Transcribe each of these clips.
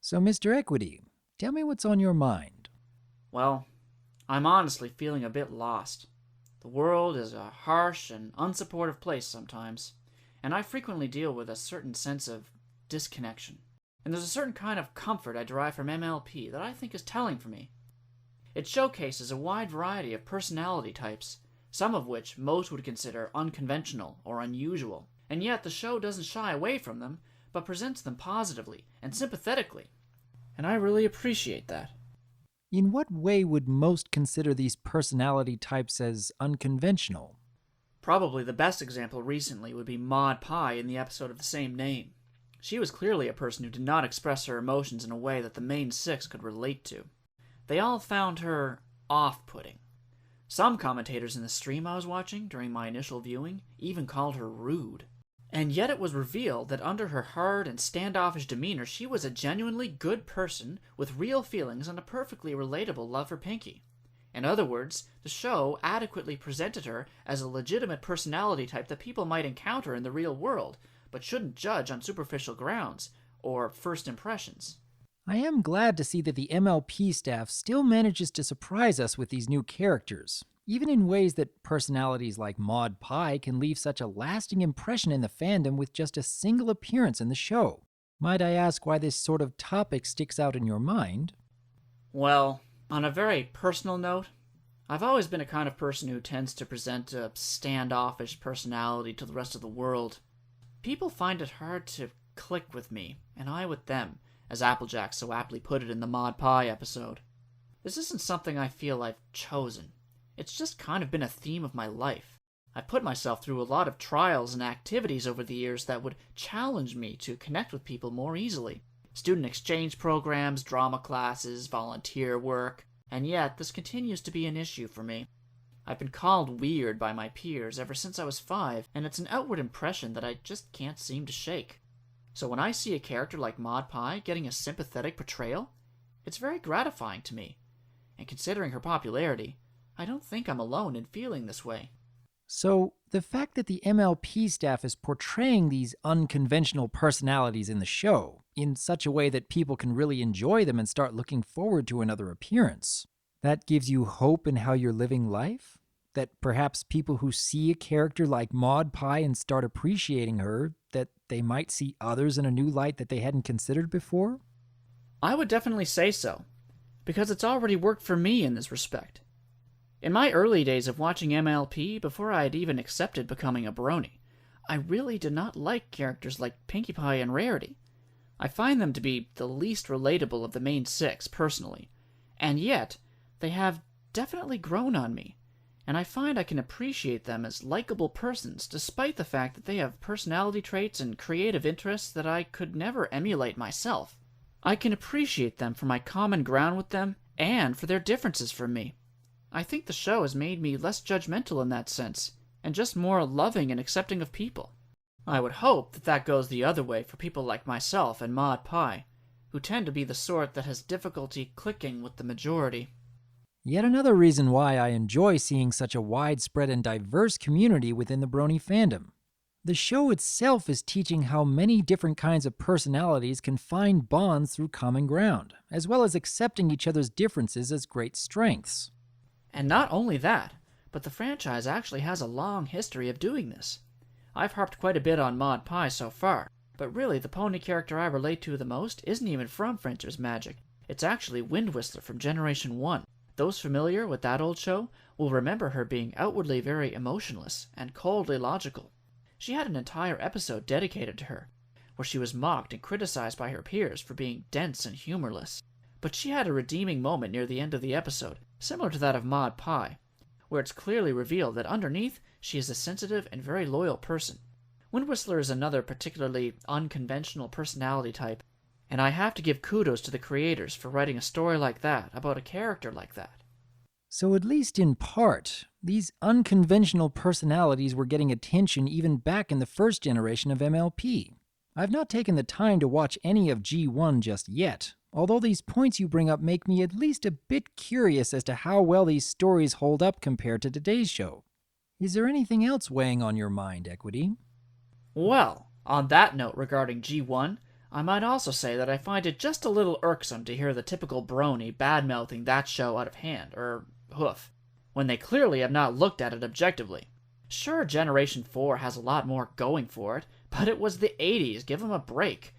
So, Mr. Equity, tell me what's on your mind. Well, I'm honestly feeling a bit lost. The world is a harsh and unsupportive place sometimes, and I frequently deal with a certain sense of disconnection. And there's a certain kind of comfort I derive from MLP that I think is telling for me. It showcases a wide variety of personality types, some of which most would consider unconventional or unusual, and yet the show doesn't shy away from them, but presents them positively and sympathetically. And I really appreciate that. In what way would most consider these personality types as unconventional? Probably the best example recently would be Maud Pie in the episode of the same name. She was clearly a person who did not express her emotions in a way that the main six could relate to. They all found her off-putting. Some commentators in the stream I was watching during my initial viewing even called her rude. And yet it was revealed that under her hard and standoffish demeanor, she was a genuinely good person with real feelings and a perfectly relatable love for Pinky. In other words, the show adequately presented her as a legitimate personality type that people might encounter in the real world, but shouldn't judge on superficial grounds or first impressions. I am glad to see that the MLP staff still manages to surprise us with these new characters, even in ways that personalities like Maud Pie can leave such a lasting impression in the fandom with just a single appearance in the show. Might I ask why this sort of topic sticks out in your mind? Well, on a very personal note, I've always been a kind of person who tends to present a standoffish personality to the rest of the world. People find it hard to click with me, and I with them, as Applejack so aptly put it in the Maud Pie episode. This isn't something I feel I've chosen. It's just kind of been a theme of my life. I've put myself through a lot of trials and activities over the years that would challenge me to connect with people more easily. Student exchange programs, drama classes, volunteer work, and yet this continues to be an issue for me. I've been called weird by my peers ever since I was 5, and it's an outward impression that I just can't seem to shake. So when I see a character like Maud Pie getting a sympathetic portrayal, it's very gratifying to me. And considering her popularity, I don't think I'm alone in feeling this way. So, the fact that the MLP staff is portraying these unconventional personalities in the show in such a way that people can really enjoy them and start looking forward to another appearance, that gives you hope in how you're living life? That perhaps people who see a character like Maud Pie and start appreciating her, that they might see others in a new light that they hadn't considered before? I would definitely say so, because it's already worked for me in this respect. In my early days of watching MLP, before I had even accepted becoming a brony, I really did not like characters like Pinkie Pie and Rarity. I find them to be the least relatable of the main six, personally, and yet they have definitely grown on me, and I find I can appreciate them as likable persons despite the fact that they have personality traits and creative interests that I could never emulate myself. I can appreciate them for my common ground with them and for their differences from me. I think the show has made me less judgmental in that sense, and just more loving and accepting of people. I would hope that that goes the other way for people like myself and Maud Pie, who tend to be the sort that has difficulty clicking with the majority. Yet another reason why I enjoy seeing such a widespread and diverse community within the Brony fandom. The show itself is teaching how many different kinds of personalities can find bonds through common ground, as well as accepting each other's differences as great strengths. And not only that, but the franchise actually has a long history of doing this. I've harped quite a bit on Maud Pie so far, but really the pony character I relate to the most isn't even from Frencher's Magic. It's actually Wind Whistler from Generation 1. Those familiar with that old show will remember her being outwardly very emotionless and coldly logical. She had an entire episode dedicated to her, where she was mocked and criticized by her peers for being dense and humorless. But she had a redeeming moment near the end of the episode, similar to that of Maud Pie, where it's clearly revealed that underneath she is a sensitive and very loyal person. Wind Whistler is another particularly unconventional personality type, and I have to give kudos to the creators for writing a story like that about a character like that. So at least in part, these unconventional personalities were getting attention even back in the first generation of MLP. I've not taken the time to watch any of G1 just yet, although these points you bring up make me at least a bit curious as to how well these stories hold up compared to today's show. Is there anything else weighing on your mind, Equity? Well, on that note regarding G1, I might also say that I find it just a little irksome to hear the typical brony bad-mouthing that show out of hand, or hoof, when they clearly have not looked at it objectively. Sure, Generation 4 has a lot more going for it, but it was the 80s, give them a break.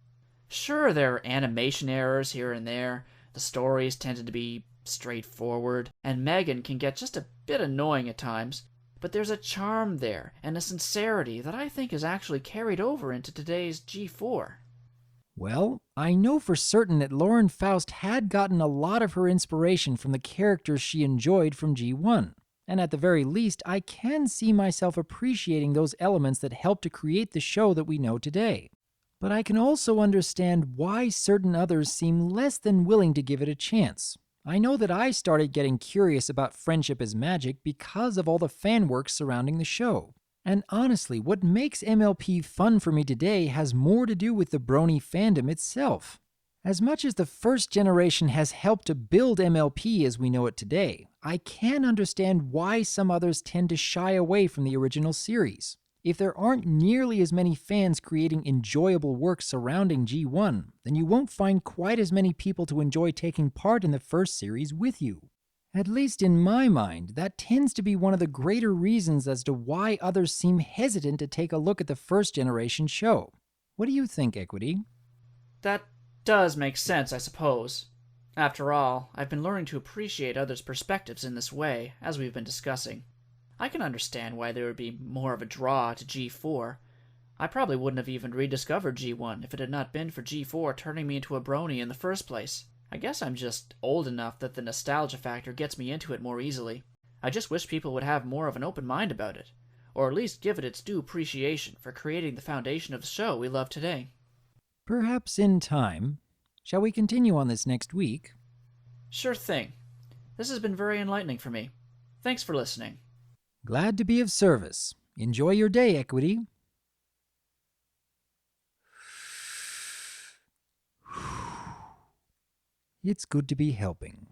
Sure, there are animation errors here and there, the stories tended to be straightforward, and Megan can get just a bit annoying at times, but there's a charm there, and a sincerity that I think is actually carried over into today's G4. Well, I know for certain that Lauren Faust had gotten a lot of her inspiration from the characters she enjoyed from G1, and at the very least, I can see myself appreciating those elements that helped to create the show that we know today. But I can also understand why certain others seem less than willing to give it a chance. I know that I started getting curious about Friendship is Magic because of all the fan work surrounding the show. And honestly, what makes MLP fun for me today has more to do with the brony fandom itself. As much as the first generation has helped to build MLP as we know it today, I can understand why some others tend to shy away from the original series. If there aren't nearly as many fans creating enjoyable work surrounding G1, then you won't find quite as many people to enjoy taking part in the first series with you. At least in my mind, that tends to be one of the greater reasons as to why others seem hesitant to take a look at the first generation show. What do you think, Equity? That does make sense, I suppose. After all, I've been learning to appreciate others' perspectives in this way, as we've been discussing. I can understand why there would be more of a draw to G4. I probably wouldn't have even rediscovered G1 if it had not been for G4 turning me into a brony in the first place. I guess I'm just old enough that the nostalgia factor gets me into it more easily. I just wish people would have more of an open mind about it, or at least give it its due appreciation for creating the foundation of the show we love today. Perhaps in time. Shall we continue on this next week? Sure thing. This has been very enlightening for me. Thanks for listening. Glad to be of service. Enjoy your day, Equity. It's good to be helping.